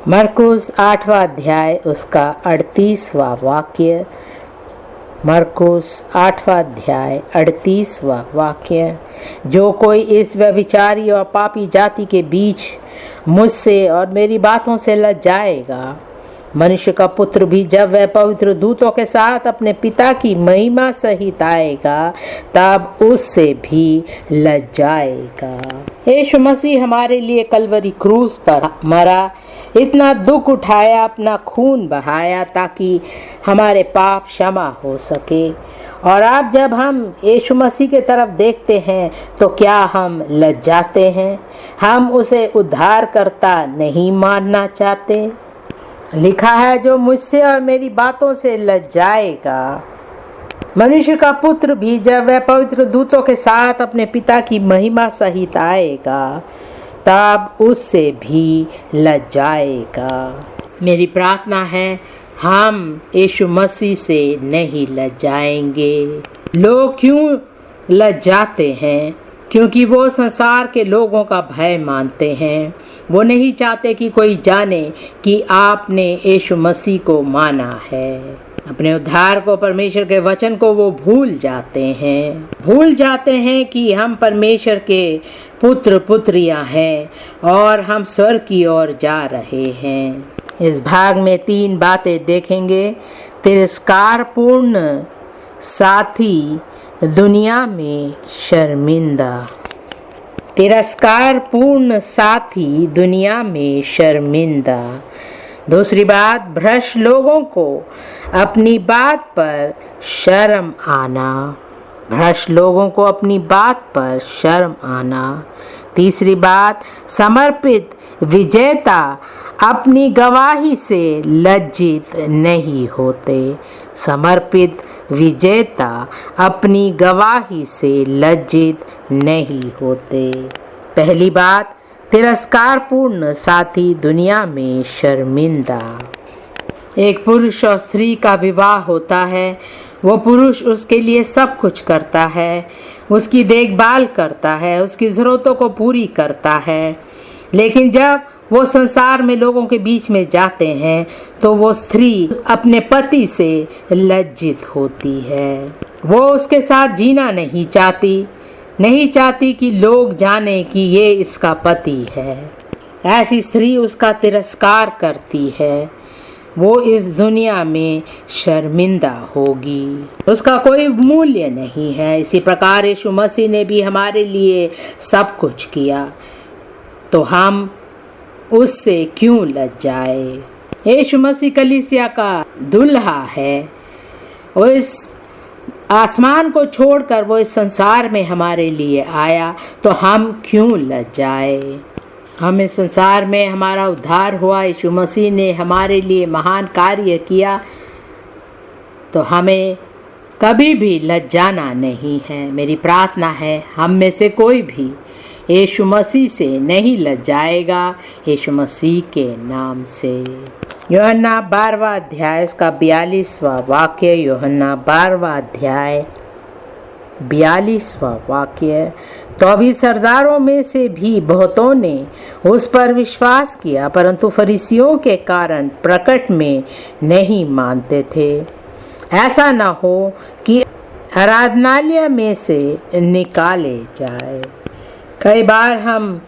मरकुस 8वां अध्याय उसका 38वां वाक्य, मरकुस 8वां अध्याय 38वां वाक्य। जो कोई इस व्यभिचारी और पापी जाति के बीच मुझसे और मेरी बातों से लजाएगा, मनुष्य का पुत्र भी जब वह पवित्र दूतों के साथ अपने पिता की महिमा सहित आएगा तब उससे भी लजाएगा। यीशु मसीह हमारे लिए कलवरी क्रूस पर मरा, इतना दुख उठाया, अपना खून बहाया ताकि हमारे पाप क्षमा हो सके। और अब जब हम यीशु मसीह की तरफ देखते हैं तो क्या हम लजाते हैं? हम उसे उद्धारकर्ता नहीं मानना चाहते? लिखा है, जो मुझसे और मेरी बातों से लजाएगा, मनुष्य का पुत्र भी जब वह पवित्र दूतों के साथ अपने पिता की महिमा सहित आएगा तब उससे भी लजाएगा। मेरी प्रार्थना है हम यीशु मसीह से नहीं लजाएंगे। लोग क्यों लजाते हैं? क्योंकि वो संसार के लोगों का भय मानते हैं। वो नहीं चाहते कि कोई जाने कि आपने यीशु मसीह को माना है। अपने उद्धार को, परमेश्वर के वचन को वो भूल जाते हैं कि हम परमेश्वर के पुत्र पुत्रियां हैं और हम स्वर्ग की ओर जा रहे हैं। इस भाग में 3 बातें देखेंगे। तिरस्कारपूर्ण साथी दुनिया में शर्मिंदा। तिरस्कारपूर्ण साथी दुनिया में शर्मिंदा। दूसरी बात, भ्रष्ट लोगों को अपनी बात पर शर्म आना। भ्रष्ट लोगों को अपनी बात पर शर्म आना। तीसरी बात, समर्पित विजेता अपनी गवाही से लज्जित नहीं होते। समर्पित विजेता अपनी गवाही से लज्जित नहीं होते। पहली बात, तिरस्कारपूर्ण साथी दुनिया में शर्मिंदा। एक पुरुष और स्त्री का विवाह होता है। वो पुरुष उसके लिए सब कुछ करता है, उसकी देखभाल करता है, उसकी ज़रूरतों को पूरी करता है। लेकिन जब वो संसार में लोगों के बीच में जाते हैं तो वो स्त्री अपने पति से लज्जित होती है। वो उसके साथ जीना नहीं चाहती कि लोग जाने कि ये इसका पति है। ऐसी स्त्री उसका तिरस्कार करती है। वो इस दुनिया में शर्मिंदा होगी, उसका कोई मूल्य नहीं है। इसी प्रकार यीशु मसीह ने भी हमारे लिए सब कुछ किया, तो हम उससे क्यों लज्जाए। यीशु मसीह कलीसिया का दुल्हा है। वो इस आसमान को छोड़कर वो इस संसार में हमारे लिए आया, तो हम क्यों लज्जाए। हम इस संसार में हमारा उद्धार हुआ, यीशु मसीह ने हमारे लिए महान कार्य किया, तो हमें कभी भी लज्जाना नहीं है। मेरी प्रार्थना है हम में से कोई भी यीशु मसीह से नहीं लज्जाएगा, यीशु मसीह के नाम से। यूहन्ना 12वां अध्याय उसका 42वां वाक्य। यूहन्ना 12वां अध्याय 42वां वाक्य। तो अभी सरदारों में से भी बहुतों ने उस पर विश्वास किया, परंतु फरीसियों के कारण प्रकट में नहीं मानते थे, ऐसा न हो कि आराधनालय में से निकाले जाए। कई बार हम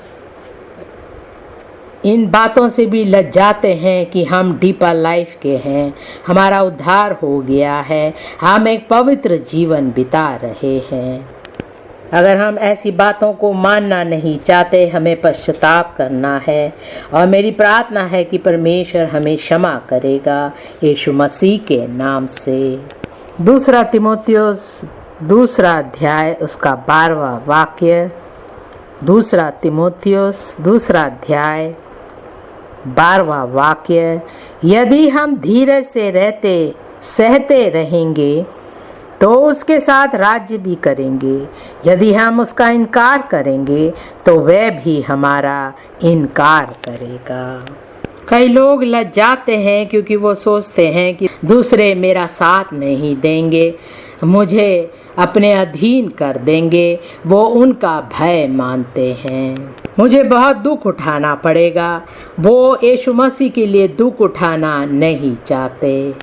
इन बातों से भी लज्जाते हैं कि हम डीपर लाइफ के हैं, हमारा उद्धार हो गया है, हम एक पवित्र जीवन बिता रहे हैं। अगर हम ऐसी बातों को मानना नहीं चाहते, हमें पश्चाताप करना है, और मेरी प्रार्थना है कि परमेश्वर हमें क्षमा करेगा यीशु मसीह के नाम से। दूसरा तीमुथियुस 2 अध्याय उसका 12वां वाक्य। दूसरा तीमुथियुस 2 अध्याय 12वां वाक्य। यदि हम धीरज से सहते रहेंगे तो उसके साथ राज्य भी करेंगे। यदि हम उसका इनकार करेंगे तो वह भी हमारा इनकार करेगा। कई लोग लज्जाते हैं क्योंकि वो सोचते हैं कि दूसरे मेरा साथ नहीं देंगे, मुझे अपने अधीन कर देंगे, वो उनका भय मानते हैं। मुझे बहुत दुख उठाना पड़ेगा, वो यीशु मसीह के लिए दुख उठाना नहीं चाहते।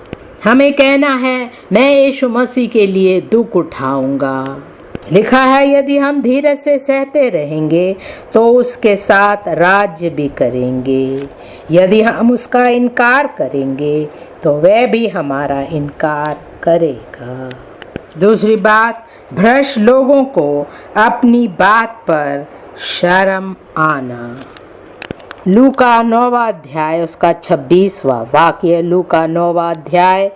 हमें कहना है मैं यीशु मसीह के लिए दुख उठाऊंगा। लिखा है यदि हम धीरज से सहते रहेंगे तो उसके साथ राज्य भी करेंगे। यदि हम उसका इनकार करेंगे तो वह भी हमारा इनकार करेगा। दूसरी बात, भ्रष्ट लोगों को अपनी बात पर शर्म आना। लूका 9वां अध्याय उसका 26वां वाक्य। लूका 9वां अध्याय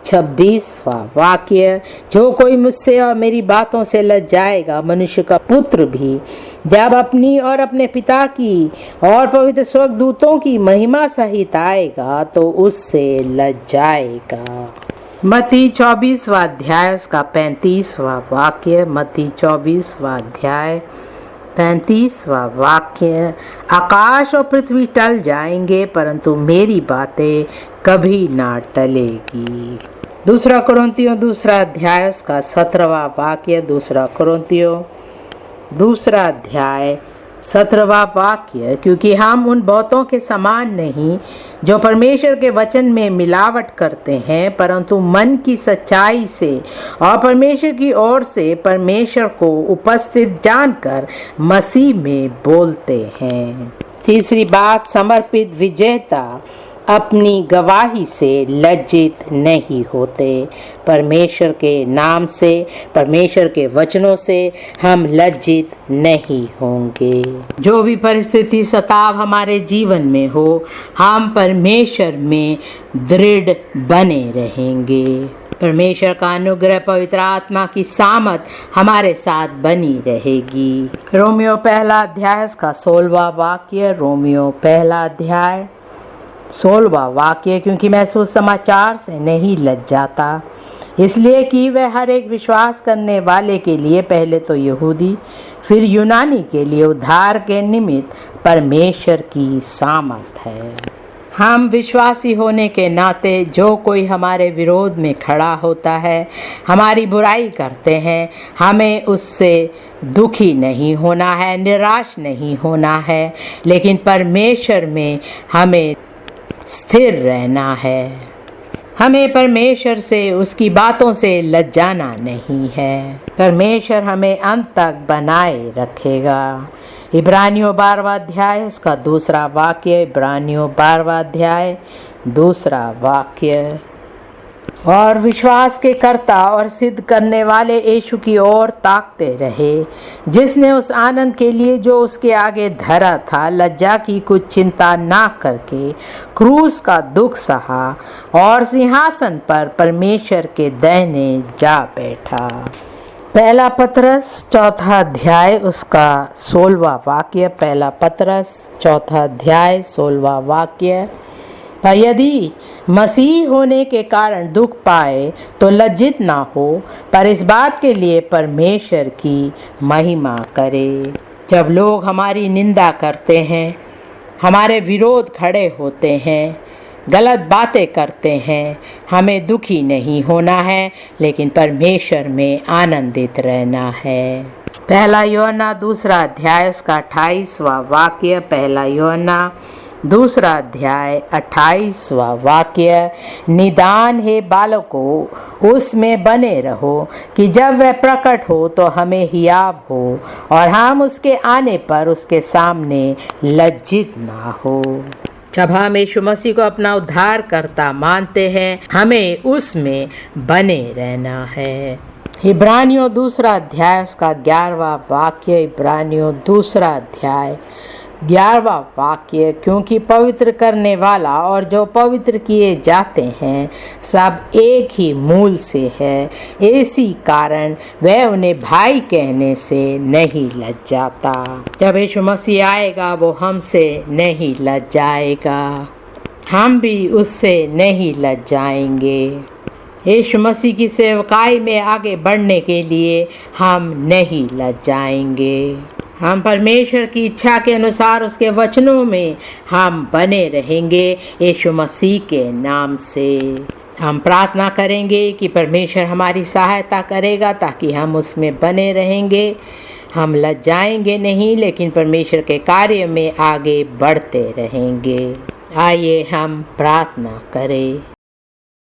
26वां वाक्य। जो कोई मुझसे और मेरी बातों से लज्जाएगा, मनुष्य का पुत्र भी जब अपनी और अपने पिता की और पवित्र स्वर्गदूतों की महिमा सहित आएगा तो उससे लज्जाएगा। मत्ती 24वां अध्याय उसका 35वां वाक्य। मत्ती 24वां अध्याय 35वां वाक्य। आकाश और पृथ्वी टल जाएंगे परंतु मेरी बातें कभी ना टलेगी। दूसरा कुरिन्थियों 2 अध्याय उसका 17वां वाक्य। दूसरा कुरिन्थियों 2 अध्याय 17वां वाक्य। क्योंकि हम उन बहुतों के समान नहीं जो परमेश्वर के वचन में मिलावट करते हैं, परंतु मन की सच्चाई से और परमेश्वर की ओर से परमेश्वर को उपस्थित जानकर मसीह में बोलते हैं। तीसरी बात, समर्पित विजेता अपनी गवाही से लज्जित नहीं होते। परमेश्वर के नाम से, परमेश्वर के वचनों से हम लज्जित नहीं होंगे। जो भी परिस्थिति सताव हमारे जीवन में हो, हम परमेश्वर में दृढ़ बने रहेंगे। परमेश्वर का अनुग्रह, पवित्र आत्मा की सामत हमारे साथ बनी रहेगी। रोमियो पहला अध्याय का 16वां वाक्य। रोमियो पहला अध्याय 16वां वाक्य। क्योंकि मैं सुसमाचार से नहीं लज्जाता, इसलिए कि वह हर एक विश्वास करने वाले के लिए, पहले तो यहूदी फिर यूनानी के लिए उद्धार के निमित्त परमेश्वर की सामर्थ है। हम विश्वासी होने के नाते जो कोई हमारे विरोध में खड़ा होता है, हमारी बुराई करते हैं, हमें उससे दुखी नहीं होना है, निराश नहीं होना है, लेकिन परमेश्वर में हमें स्थिर रहना है। हमें परमेश्वर से, उसकी बातों से लज्जाना नहीं है। परमेश्वर हमें अंत तक बनाए रखेगा। इब्रानियों 12वां अध्याय उसका 2रा वाक्य। इब्रानियों 12वां अध्याय 2रा वाक्य। और विश्वास के कर्ता और सिद्ध करने वाले यीशु की ओर ताकते रहे, जिसने उस आनंद के लिए जो उसके आगे धरा था, लज्जा की कुछ चिंता ना करके क्रूस का दुख सहा और सिंहासन पर परमेश्वर के दाहिने जा बैठा। पहला पतरस 4था अध्याय उसका 16वां वाक्य। पहला पतरस 4था अध्याय 16वां वाक्य। पर यदि मसीह होने के कारण दुख पाए तो लज्जित ना हो, पर इस बात के लिए परमेश्वर की महिमा करे। जब लोग हमारी निंदा करते हैं, हमारे विरोध खड़े होते हैं, गलत बातें करते हैं, हमें दुखी नहीं होना है, लेकिन परमेश्वर में आनंदित रहना है। पहला यूहन्ना 2रा अध्याय उसका 28वां वाक्य। पहला यूहन्ना 2रा अध्याय 28वां वाक्य। निदान है बालकों, उसमें बने रहो कि जब वह प्रकट हो तो हमें हियाव हो और हम उसके आने पर उसके सामने लज्जित ना हो। जब हम यीशु मसीह को अपना उद्धार करता मानते हैं, हमें उसमें बने रहना है। इब्रानियों 2रा अध्याय उसका 11वां वाक्य। इब्रानियों 2रा अध्याय 11वां वाक्य। क्योंकि पवित्र करने वाला और जो पवित्र किए जाते हैं सब एक ही मूल से है, इसी कारण वह उन्हें भाई कहने से नहीं लज्जाता। जब यीशु मसीह आएगा वो हमसे नहीं लज्जाएगा, हम भी उससे नहीं लज्जाएंगे। यीशु मसीह की सेवकाई में आगे बढ़ने के लिए हम नहीं लज्जाएंगे। हम परमेश्वर की इच्छा के अनुसार उसके वचनों में हम बने रहेंगे यीशु मसीह के नाम से। हम प्रार्थना करेंगे कि परमेश्वर हमारी सहायता करेगा ताकि हम उसमें बने रहेंगे। हम लज्जाएंगे नहीं, लेकिन परमेश्वर के कार्य में आगे बढ़ते रहेंगे। आइए हम प्रार्थना करें।